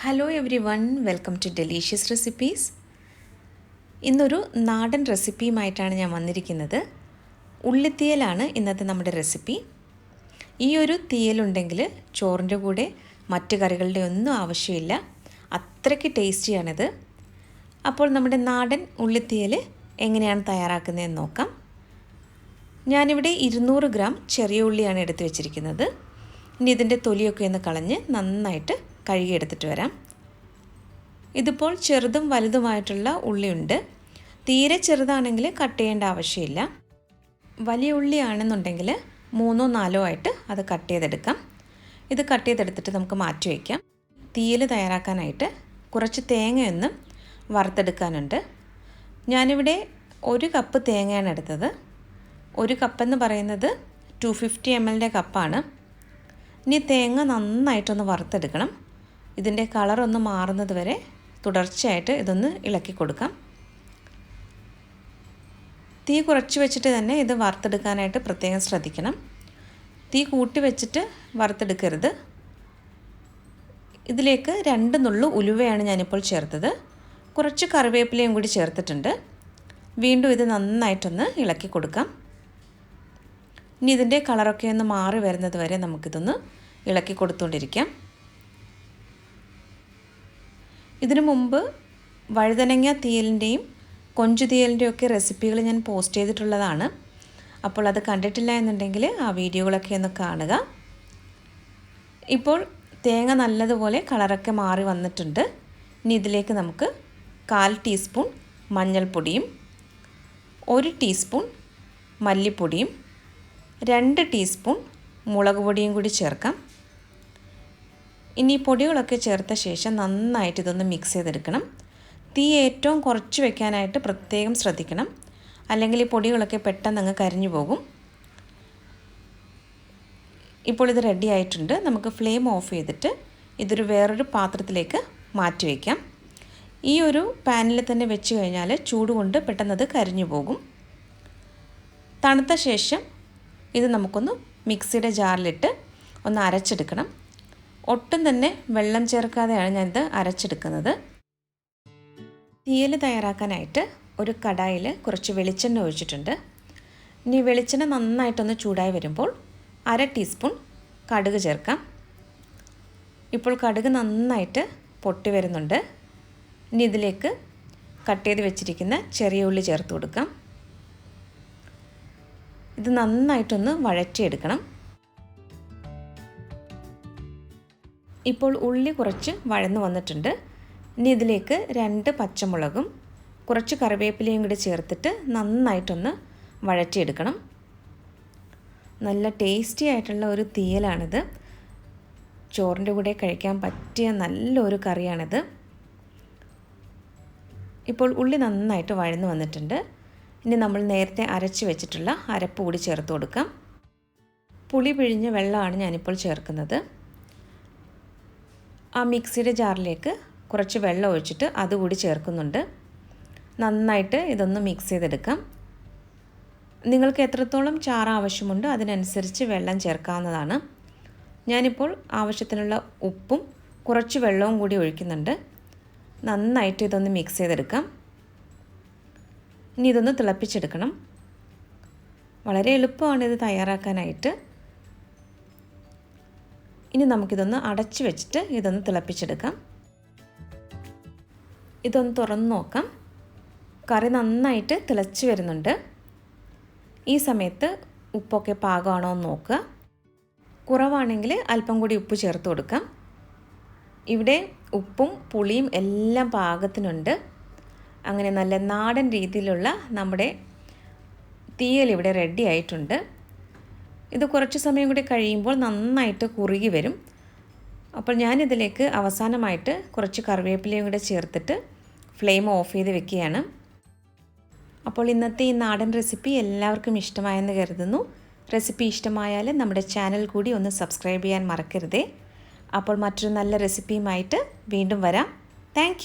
Hello everyone, welcome to Delicious Recipes. ഇന്നൊരു നാടൻ റെസിപ്പിയുമായിട്ടാണ് ഞാൻ വന്നിരിക്കുന്നത്. ഉള്ളിത്തീയലാണ് ഇന്നത്തെ നമ്മുടെ റെസിപ്പി. ഈ ഒരു തീയലുണ്ടെങ്കിൽ ചോറിൻ്റെ കൂടെ മറ്റ് കറികളുടെ ഒന്നും ആവശ്യമില്ല. അത്രയ്ക്ക് ടേസ്റ്റിയാണിത്. അപ്പോൾ നമ്മുടെ നാടൻ ഉള്ളിത്തീയൽ എങ്ങനെയാണ് തയ്യാറാക്കുന്നതെന്ന് നോക്കാം. ഞാനിവിടെ 200 ഗ്രാം ചെറിയ ഉള്ളിയാണ് എടുത്തു വെച്ചിരിക്കുന്നത്. ഇനി ഇതിൻ്റെ തൊലിയൊക്കെ ഒന്ന് കളഞ്ഞ് നന്നായിട്ട് കഴുകിയെടുത്തിട്ട് വരാം. ഇതിപ്പോൾ ചെറുതും വലുതുമായിട്ടുള്ള ഉള്ളിയുണ്ട്. തീരെ ചെറുതാണെങ്കിൽ കട്ട് ചെയ്യേണ്ട ആവശ്യമില്ല. വലിയ ഉള്ളിയാണെന്നുണ്ടെങ്കിൽ 3-4 ആയിട്ട് അത് കട്ട് ചെയ്തെടുക്കാം. ഇത് കട്ട് ചെയ്തെടുത്തിട്ട് നമുക്ക് മാറ്റി വയ്ക്കാം. തീയൽ തയ്യാറാക്കാനായിട്ട് കുറച്ച് തേങ്ങയൊന്ന് വറുത്തെടുക്കാനുണ്ട്. ഞാനിവിടെ 1 കപ്പ് തേങ്ങയാണ് എടുത്തത്. 1 കപ്പെന്ന് പറയുന്നത് 250 ml കപ്പാണ്. ഇനി തേങ്ങ നന്നായിട്ടൊന്ന് വറുത്തെടുക്കണം. ഇതിൻ്റെ കളറൊന്ന് മാറുന്നത് വരെ തുടർച്ചയായിട്ട് ഇതൊന്ന് ഇളക്കി കൊടുക്കാം. തീ കുറച്ച് വെച്ചിട്ട് തന്നെ ഇത് വറുത്തെടുക്കാനായിട്ട് പ്രത്യേകം ശ്രദ്ധിക്കണം. തീ കൂട്ടി വെച്ചിട്ട് വറുത്തെടുക്കരുത്. ഇതിലേക്ക് 2 നുള്ളു ഉലുവയാണ് ഞാനിപ്പോൾ ചേർത്തത്. കുറച്ച് കറിവേപ്പിലയും കൂടി ചേർത്തിട്ടുണ്ട്. വീണ്ടും ഇത് നന്നായിട്ടൊന്ന് ഇളക്കി കൊടുക്കാം. ഇനി ഇതിൻ്റെ കളറൊക്കെ ഒന്ന് മാറി വരുന്നത് വരെ നമുക്കിതൊന്ന് ഇളക്കി കൊടുത്തുകൊണ്ടിരിക്കാം. ഇതിനു മുമ്പ് വഴുതനങ്ങ തീയലിൻ്റെയും കൊഞ്ചു തീയലിൻ്റെയും ഒക്കെ റെസിപ്പികൾ ഞാൻ പോസ്റ്റ് ചെയ്തിട്ടുള്ളതാണ്. അപ്പോൾ അത് കണ്ടിട്ടില്ല എന്നുണ്ടെങ്കിൽ ആ വീഡിയോകളൊക്കെ ഒന്ന് കാണുക. ഇപ്പോൾ തേങ്ങ നല്ലതുപോലെ കളറൊക്കെ മാറി വന്നിട്ടുണ്ട്. ഇനി ഇതിലേക്ക് നമുക്ക് 1/4 ടീസ്പൂൺ മഞ്ഞൾപ്പൊടിയും 1 ടീസ്പൂൺ മല്ലിപ്പൊടിയും 2 ടീസ്പൂൺ മുളക് പൊടിയും കൂടി ചേർക്കാം. ഇനി പൊടികളൊക്കെ ചേർത്ത ശേഷം നന്നായിട്ട് ഇതൊന്ന് മിക്സ് ചെയ്തെടുക്കണം. തീ ഏറ്റവും കുറച്ച് വെക്കാനായിട്ട് പ്രത്യേകം ശ്രദ്ധിക്കണം. അല്ലെങ്കിൽ ഈ പൊടികളൊക്കെ പെട്ടെന്ന് അങ്ങ് കരിഞ്ഞു പോകും. ഇപ്പോൾ ഇത് റെഡി ആയിട്ടുണ്ട്. നമുക്ക് ഫ്ലെയിം ഓഫ് ചെയ്തിട്ട് ഇതൊരു വേറൊരു പാത്രത്തിലേക്ക് മാറ്റി വയ്ക്കാം. ഈ ഒരു പാനിൽ തന്നെ വെച്ച് കഴിഞ്ഞാൽ ചൂട് കൊണ്ട് പെട്ടെന്നത് കരിഞ്ഞു പോകും. തണുത്ത ശേഷം ഇത് നമുക്കൊന്ന് മിക്സിയുടെ ജാറിലിട്ട് ഒന്ന് അരച്ചെടുക്കണം. ഒട്ടും തന്നെ വെള്ളം ചേർക്കാതെയാണ് ഞാനിത് അരച്ചെടുക്കുന്നത്. തീയൽ തയ്യാറാക്കാനായിട്ട് ഒരു കടായിൽ കുറച്ച് വെളിച്ചെണ്ണ ഒഴിച്ചിട്ടുണ്ട്. ഇനി വെളിച്ചെണ്ണ നന്നായിട്ടൊന്ന് ചൂടായി വരുമ്പോൾ 1/2 ടീസ്പൂൺ കടുക് ചേർക്കാം. ഇപ്പോൾ കടുക് നന്നായിട്ട് പൊട്ടി വരുന്നുണ്ട്. ഇനി ഇതിലേക്ക് കട്ട് ചെയ്ത് വെച്ചിരിക്കുന്ന ചെറിയ ഉള്ളി ചേർത്ത് കൊടുക്കാം. ഇത് നന്നായിട്ടൊന്ന് വഴറ്റിയെടുക്കണം. ഇപ്പോൾ ഉള്ളി കുറച്ച് വഴന്നു വന്നിട്ടുണ്ട്. ഇനി ഇതിലേക്ക് 2 പച്ചമുളകും കുറച്ച് കറിവേപ്പിലയും കൂടി ചേർത്തിട്ട് നന്നായിട്ടൊന്ന് വഴറ്റിയെടുക്കണം. നല്ല ടേസ്റ്റി ആയിട്ടുള്ള ഒരു തീയലാണിത്. ചോറിൻ്റെ കൂടെ കഴിക്കാൻ പറ്റിയ നല്ലൊരു കറിയാണിത്. ഇപ്പോൾ ഉള്ളി നന്നായിട്ട് വഴന്നു വന്നിട്ടുണ്ട്. ഇനി നമ്മൾ നേരത്തെ അരച്ച് വെച്ചിട്ടുള്ള അരപ്പ് കൂടി ചേർത്ത് കൊടുക്കാം. പുളി പിഴിഞ്ഞ വെള്ളമാണ് ഞാനിപ്പോൾ ചേർക്കുന്നത്. ആ മിക്സിയുടെ ജാറിലേക്ക് കുറച്ച് വെള്ളം ഒഴിച്ചിട്ട് അതുകൂടി ചേർക്കുന്നുണ്ട്. നന്നായിട്ട് ഇതൊന്ന് മിക്സ് ചെയ്തെടുക്കാം. നിങ്ങൾക്ക് എത്രത്തോളം ചാറ് ആവശ്യമുണ്ടോ അതിനനുസരിച്ച് വെള്ളം ചേർക്കാവുന്നതാണ്. ഞാനിപ്പോൾ ആവശ്യത്തിനുള്ള ഉപ്പും കുറച്ച് വെള്ളവും കൂടി ഒഴിക്കുന്നുണ്ട്. നന്നായിട്ട് ഇതൊന്ന് മിക്സ് ചെയ്തെടുക്കാം. ഇനി ഇതൊന്ന് തിളപ്പിച്ചെടുക്കണം. വളരെ എളുപ്പമാണ് ഇത് തയ്യാറാക്കാനായിട്ട്. ഇനി നമുക്കിതൊന്ന് അടച്ച് വെച്ചിട്ട് ഇതൊന്ന് തിളപ്പിച്ചെടുക്കാം. ഇതൊന്ന് തുറന്ന് നോക്കാം. കറി നന്നായിട്ട് തിളച്ച് വരുന്നുണ്ട്. ഈ സമയത്ത് ഉപ്പൊക്കെ പാകമാണോ എന്ന് നോക്കുക. കുറവാണെങ്കിൽ അല്പം കൂടി ഉപ്പ് ചേർത്ത് കൊടുക്കാം. ഇവിടെ ഉപ്പും പുളിയും എല്ലാം പാകത്തിനുണ്ട്. അങ്ങനെ നല്ല നാടൻ രീതിയിലുള്ള നമ്മുടെ തീയൽ ഇവിടെ റെഡി ആയിട്ടുണ്ട്. ഇത് കുറച്ച് സമയം കൂടി കഴിയുമ്പോൾ നന്നായിട്ട് കുറുകി വരും. അപ്പോൾ ഞാനിതിലേക്ക് അവസാനമായിട്ട് കുറച്ച് കറിവേപ്പിലയും കൂടെ ചേർത്തിട്ട് ഫ്ലെയിം ഓഫ് ചെയ്ത് വെക്കുകയാണ്. അപ്പോൾ ഇന്നത്തെ ഈ നാടൻ റെസിപ്പി എല്ലാവർക്കും ഇഷ്ടമായെന്ന് കരുതുന്നു. റെസിപ്പി ഇഷ്ടമായാൽ നമ്മുടെ ചാനൽ കൂടി ഒന്ന് സബ്സ്ക്രൈബ് ചെയ്യാൻ മറക്കരുതേ. അപ്പോൾ മറ്റൊരു നല്ല റെസിപ്പിയുമായിട്ട് വീണ്ടും വരാം. താങ്ക്